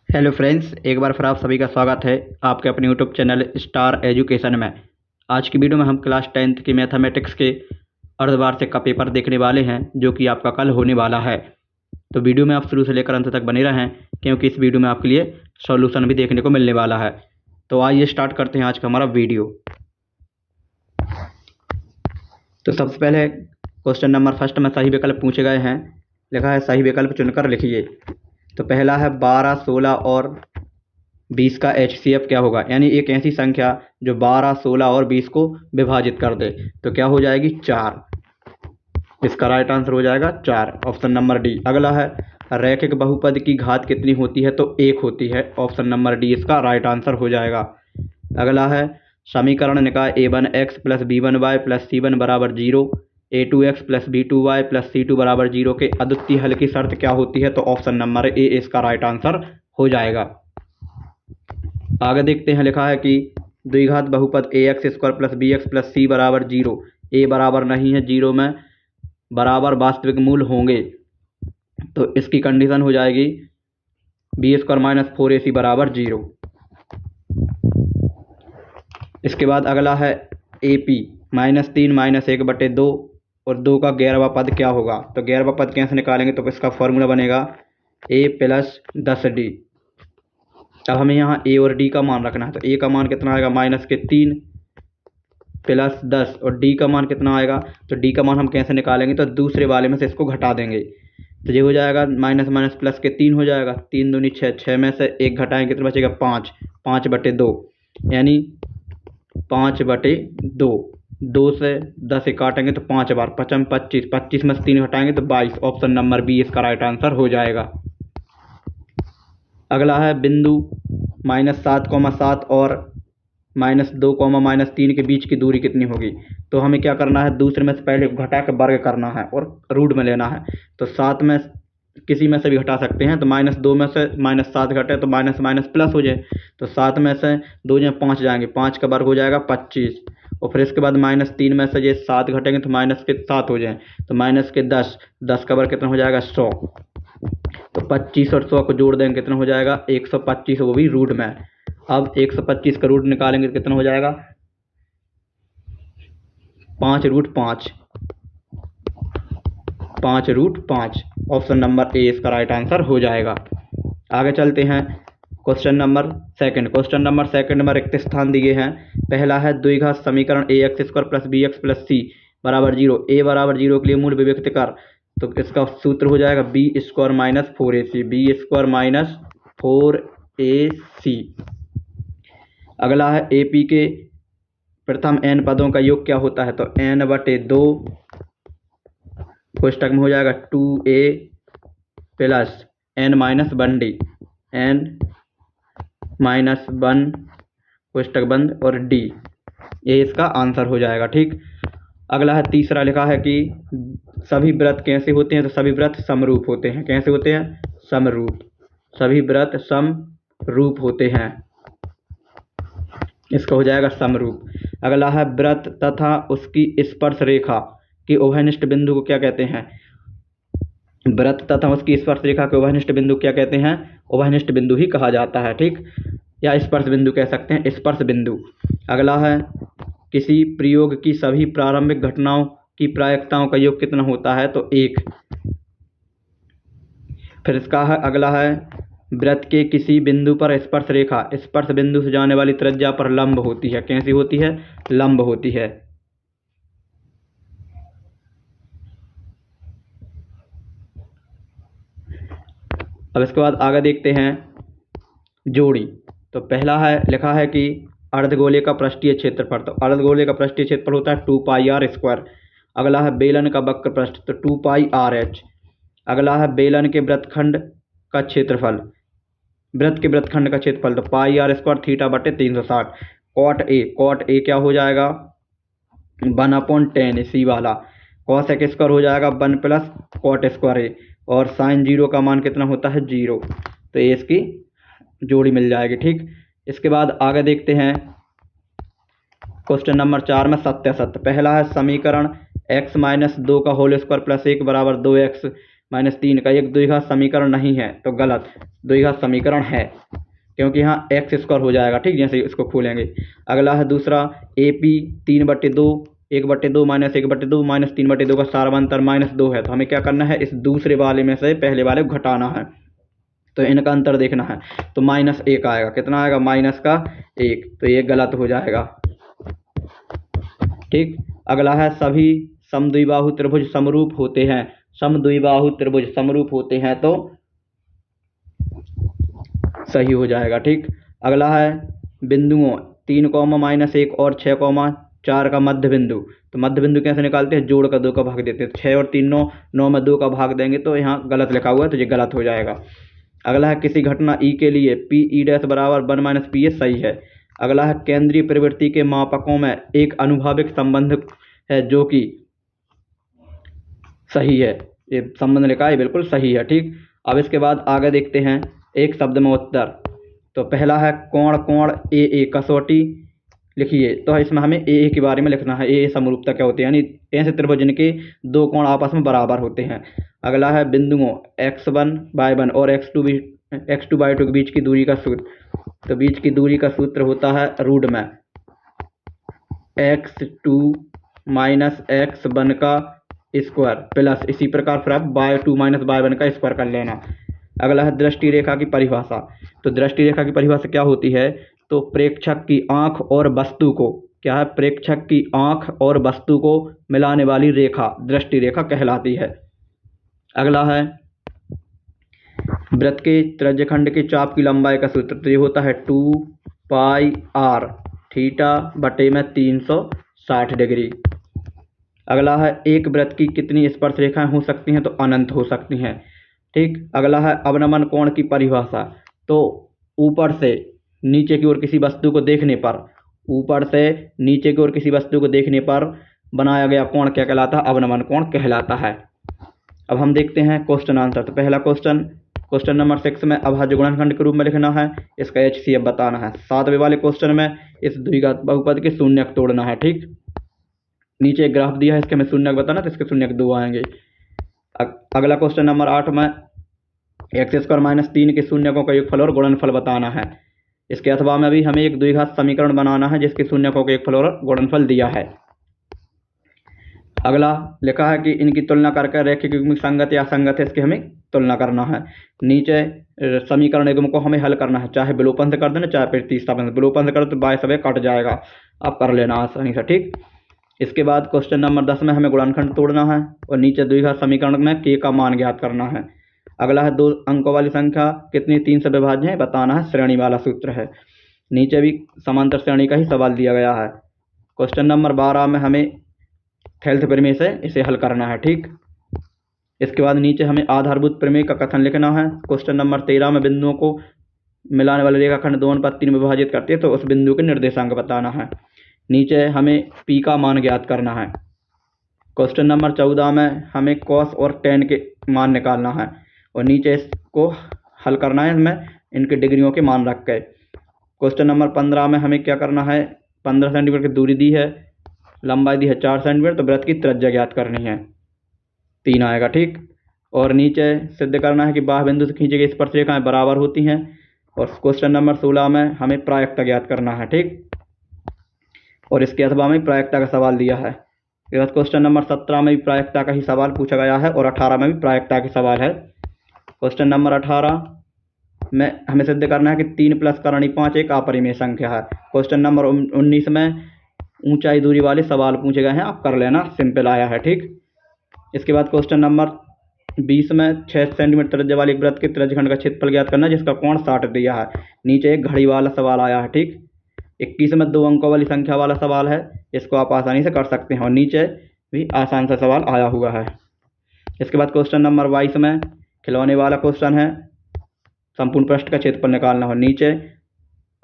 Hello friends, एक बार फिर आप सभी का स्वागत है आपके अपने यूट्यूब चैनल स्टार एजुकेशन में। आज की वीडियो में हम क्लास 10th की मैथमेटिक्स के अर्धवार्षिक का पेपर देखने वाले हैं, जो कि आपका कल होने वाला है। तो वीडियो में आप शुरू से लेकर अंत तक बने रहें, क्योंकि इस वीडियो में आपके लिए सॉल्यूशन भी देखने को मिलने वाला है। तो आइए स्टार्ट करते हैं आज का हमारा वीडियो। तो सबसे पहले क्वेश्चन नंबर फर्स्ट में सही विकल्प पूछे गए हैं। लिखा है सही विकल्प चुनकर लिखिए। तो पहला है 12, 16 और 20 का HCF क्या होगा, यानी एक ऐसी संख्या जो 12, 16 और 20 को विभाजित कर दे, तो क्या हो जाएगी 4। इसका राइट आंसर हो जाएगा 4, ऑप्शन नंबर डी। अगला है रैखिक बहुपद की घात कितनी होती है, तो 1 होती है, ऑप्शन नंबर डी इसका राइट आंसर हो जाएगा। अगला है समीकरण निकाय A1x plus B1y plus C1 बराबर 0, A2x plus B2y plus C2 बराबर 0 के अद्वितीय हल की शर्त क्या होती है, तो ऑप्शन नंबर ए इसका राइट आंसर हो जाएगा। आगे देखते हैं, लिखा है कि द्विघात बहुपद ax square plus bx plus c बराबर 0, a बराबर नहीं है 0 में बराबर वास्तविक मूल होंगे, तो इसकी कंडीशन हो जाएगी बी स्क्वायर माइनस 4ac बराबर 0। इसके बाद अगला है AP -3 -1 बटे 2 और 2 का 11वां पद क्या होगा, तो 11वां पद कैसे निकालेंगे, तो इसका फॉर्मूला बनेगा a प्लस 10d। अब हमें यहाँ a और d का मान रखना है, तो a का मान कितना आएगा -3 प्लस 10 और d का मान कितना आएगा, तो d का मान हम कैसे निकालेंगे, तो दूसरे वाले में से इसको घटा देंगे, तो ये हो जाएगा माइनस माइनस प्लस के 3 हो जाएगा, 3 दूनी 6, 6 में से 1 घटाएंगे कितना बचेगा 5, 5 बटे 2 यानी 5 बटे 2, 2 से 10 से काटेंगे तो 5 बार 5 25, 25 में से 3 घटाएंगे तो 22, ऑप्शन नंबर बी इसका राइट आंसर हो जाएगा। अगला है बिंदु -7,7 और -2, -3 के बीच की दूरी कितनी होगी, तो हमें क्या करना है, दूसरे में से पहले घटा के वर्ग करना है और रूट में लेना है। तो 7 में किसी में से भी घटा सकते हैं, तो -2 में से -7 घटे तो माइनस माइनस प्लस हो जाए, तो 7 में से 2 जगह 5 जाएंगे, 5 का वर्ग हो जाएगा 25, और फिर इसके बाद -3 में से ये 7 घटेंगे तो माइनस के 7 हो जाए, तो माइनस के 10, 10 का वर्ग कितना हो जाएगा 100, तो 25 और 100 को जोड़ देंगे कितना हो जाएगा 125, वो भी रूट में। अब 125 का रूट निकालेंगे तो कितना हो जाएगा 5√5, 5√5, ऑप्शन नंबर ए इसका राइट आंसर हो जाएगा। आगे चलते हैं क्वेश्चन नंबर सेकंड में रिक्त स्थान दिए हैं। पहला है द्विघात समीकरण ax square plus bx plus c बराबर 0, a बराबर 0 के लिए मूल विभक्त कर, तो इसका सूत्र हो जाएगा B square minus 4ac, B square minus 4ac। अगला है AP के प्रथम n पदों का योग क्या होता है, तो n बटे 2 कोष्टक में हो जाएगा 2a plus n minus 1d, n minus 1 कोष्टक बंद और d, ये इसका आंसर हो जाएगा। ठीक। अगला है तीसरा, लिखा है कि सभी व्रत कैसे होते हैं, तो सभी व्रत समरूप होते हैं। कैसे होते हैं, समरूप, सभी व्रत समरूप होते हैं, इसका हो जाएगा समरूप। अगला है व्रत तथा उसकी स्पर्श रेखा की उभयनिष्ठ बिंदु को क्या कहते हैं, व्रत तथा उसकी स्पर्श रेखा के उभयनिष्ठ बिंदु क्या कहते हैं, उभयनिष्ठ बिंदु ही कहा जाता है। ठीक, या स्पर्श बिंदु कह सकते हैं, स्पर्श बिंदु। अगला है किसी प्रयोग की सभी प्रारंभिक घटनाओं की प्रायिकताओं का योग कितना होता है, तो 1। फिर इसका है अगला है वृत्त के किसी बिंदु पर स्पर्श रेखा स्पर्श बिंदु से जाने वाली त्रिज्या पर लंब होती है। कैसी होती है, लंब होती है। अब इसके बाद आगे देखते हैं जोड़ी। तो पहला है, लिखा है कि अर्धगोले का पृष्ठीय क्षेत्रफल, तो अर्धगोले का पृष्ठीय क्षेत्रफल होता है 2πr²। अगला है बेलन का वक्र पृष्ठ, तो 2πrh। अगला है बेलन के वृत्तखंड का क्षेत्रफल, वृत्त के वृत्तखंड का क्षेत्रफल, तो πr² थीटा बटे 360। कॉट ए क्या हो जाएगा 1/10 सी वाला, कॉस एक्स स्क्वायर हो जाएगा 1 प्लस कॉट स्क्वायर ए, और साइन 0 का मान कितना होता है 0, तो ये इसकी जोड़ी मिल जाएगी। ठीक। इसके बाद आगे देखते हैं क्वेश्चन नंबर 4 में सत्यासत्य। पहला है समीकरण x - 2 का होल स्क्वायर प्लस 1 बराबर 2x -3 का एक द्विघात समीकरण नहीं है, तो गलत। द्विघात समीकरण है, क्योंकि यहाँ एक्स स्क्वायर हो जाएगा, ठीक, जैसे इसको खोलेंगे। अगला है दूसरा AP 3/2, 1/2 -1/2 -3/2 का सार्वंतर -2 है, तो हमें क्या करना है, इस दूसरे वाले में से पहले वाले को घटाना है, तो इनका अंतर देखना है। तो -1 आएगा, कितना आएगा, -1, तो ये गलत हो जाएगा, ठीक। अगला है सभी समद्विबाहु त्रिभुज समरूप होते हैं। समद्विबाहु त्रिभुज समरूप होते हैं तो सही हो जाएगा, ठीक। अगला है बिंदुओं 3, -1 और 6, 4 का मध्य बिंदु। तो मध्य बिंदु कैसे निकालते हैं, जोड़ कर 2 का भाग देते हैं। 6 और 3 9, 9 में 2 का भाग देंगे तो यहाँ गलत लिखा हुआ है, तो ये गलत हो जाएगा। अगला है किसी घटना ई के लिए PE' बराबर 1 - PA सही है। अगला है केंद्रीय प्रवृत्ति के मापकों में एक अनुभाविक संबंध है जो कि सही है। ये संबंध लिखा है, बिल्कुल सही है, ठीक। अब इसके बाद आगे देखते हैं एक शब्द में उत्तर। तो पहला है कोण AA कसौटी लिखिए। तो इसमें हमें AA के बारे में लिखना है। AA समरूपता क्या होती है, यानी ऐसे त्रिभुज जिनके दो कोण आपस में बराबर होते हैं। अगला है बिंदुओं x1/1 और x2/2 के बीच की दूरी का सूत्र। तो बीच की दूरी का सूत्र होता है रूट में x2 - x1 का स्क्वायर प्लस, इसी प्रकार फिर आप y2 - y1 का स्क्वायर कर लेना। अगला है दृष्टि रेखा की परिभाषा। तो दृष्टि रेखा की परिभाषा क्या होती है, तो प्रेक्षक की आंख और वस्तु को, क्या है, प्रेक्षक की आंख और वस्तु को मिलाने वाली रेखा दृष्टि रेखा कहलाती है। अगला है वृत्त के त्रिज्यखंड के चाप की लंबाई का सूत्र। तो ये होता है 2πr θ/में 360 डिग्री। अगला है एक वृत्त की कितनी स्पर्श रेखाएं हो सकती हैं, तो अनंत हो सकती हैं, ठीक। अगला है अवनमन कोण की परिभाषा। तो ऊपर से नीचे की ओर किसी वस्तु को देखने पर, ऊपर से नीचे की ओर किसी वस्तु को देखने पर बनाया गया कोण क्या कहलाता है, अवनमन कोण कहलाता है। अब हम देखते हैं क्वेश्चन आंसर। तो पहला क्वेश्चन नंबर 6 में अभाज्य गुणनखंड के रूप में लिखना है, इसका HCF बताना है। 7वें वाले क्वेश्चन में इस द्विघात बहुपद के शून्यक तोड़ना है, ठीक। नीचे एक ग्राफ दिया है, इसके में शून्यक बताना, तो इसके शून्यक 2 आएंगे। अगला क्वेश्चन नंबर 8 में x² - 3 के शून्यकों का योगफल और गुणनफल बताना है। इसके अथवा में भी हमें एक द्विघात समीकरण बनाना है जिसके शून्यकों का योगफल और गुणनफल दिया है। अगला लिखा है कि इनकी तुलना करके रैखिक युग्म संगत या असंगत है, इसकी हमें तुलना करना है। नीचे समीकरण युग्म को हमें हल करना है, चाहे विलोपन से कर देना चाहे प्रतिस्थापन से। विलोपन से कर तो बाय सब कट जाएगा, अब कर लेना आसानी से, ठीक। इसके बाद क्वेश्चन नंबर 10 में हमें गुणनखंड तोड़ना है और नीचे द्विघात समीकरण में k का मान ज्ञात करना है। अगला है 2 अंकों वाली संख्या कितनी 3 से विभाज्य है बताना है, श्रेणी वाला सूत्र है। नीचे भी समांतर श्रेणी का ही सवाल दिया गया है। क्वेश्चन नंबर 12 में हमें थेल्थ प्रमेय से इसे हल करना है, ठीक। इसके बाद नीचे हमें आधारभूत प्रमेय का कथन लिखना है। क्वेश्चन नंबर 13 में बिंदुओं को मिलाने वाले रेखाखंड 2 अनुपात 3 में विभाजित करते हैं, तो उस बिंदु के निर्देशांक बताना है। नीचे हमें P का मान ज्ञात करना है। क्वेश्चन नंबर 14 में हमें कॉस और टेन के मान निकालना है और नीचे इसको हल करना है, इसमें इनके डिग्रियों के मान रख के। क्वेश्चन नंबर 15 में हमें क्या करना है, 15 सेंटीमीटर की दूरी दी है, लंबाई दी है 4 सेंटीमीटर, तो वृत्त की त्रिज्या ज्ञात करनी है, 3 आएगा, ठीक। और नीचे सिद्ध करना है कि बाह्य बिंदु से खींची गई स्पर्श रेखाएं बराबर होती हैं। और क्वेश्चन नंबर 16 में हमें प्रायिकता ज्ञात करना है, ठीक। और इसके अथवा में प्रायिकता का सवाल दिया है। फिर क्वेश्चन नंबर 17 में भी प्रायिकता का ही सवाल पूछा गया है और 18 में भी प्रायिकता के सवाल है। क्वेश्चन नंबर 18 में हमें सिद्ध करना है कि 3 + करणी 5 एक अपरिमेय संख्या है। क्वेश्चन नंबर 19 में ऊंचाई दूरी वाले सवाल पूछे गए हैं, आप कर लेना, सिंपल आया है, ठीक। इसके बाद क्वेश्चन नंबर 20 में 6 सेंटीमीटर त्रिज्या वाले वृत्त के त्रिज्यखंड का क्षेत्रफल ज्ञात करना जिसका कोण 60 दिया है। नीचे एक घड़ी वाला सवाल आया है, ठीक। 21 में 2 अंकों वाली संख्या वाला सवाल है, इसको आप आसानी से कर सकते हैं और नीचे भी आसान सा सवाल आया हुआ है। इसके बाद क्वेश्चन नंबर 22 में खिलौने वाला क्वेश्चन है, संपूर्ण पृष्ठ का क्षेत्रफल निकालना हो। नीचे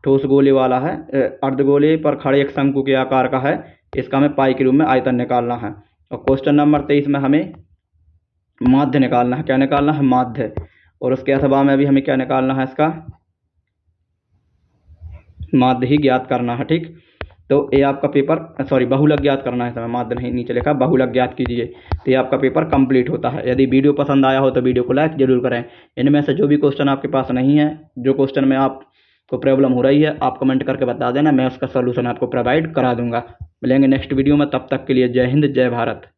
ठोस गोले वाला है, अर्धगोले पर खड़े एक शंकु के आकार का है, इसका हमें पाई के रूप में आयतन निकालना है। और क्वेश्चन नंबर 23 में हमें माध्य निकालना है, क्या निकालना है, माध्य। और उसके अथवा में भी हमें क्या निकालना है, इसका माध्य ही ज्ञात करना है, ठीक। तो ये आपका पेपर बहुलक ज्ञात करना है, समय माध्य नहीं नीचे लिखा बहुलक ज्ञात कीजिए, तो ये आपका पेपर कंप्लीट होता है। यदि वीडियो पसंद आया हो तो वीडियो को लाइक जरूर करें। इनमें से जो भी क्वेश्चन आपके पास नहीं है, जो क्वेश्चन में आपको प्रॉब्लम हो रही है, आप कमेंट करके बता देना, मैं उसका सलूशन आपको प्रोवाइड करा दूंगा। मिलेंगे नेक्स्ट वीडियो में, तब तक के लिए जय हिंद जय भारत।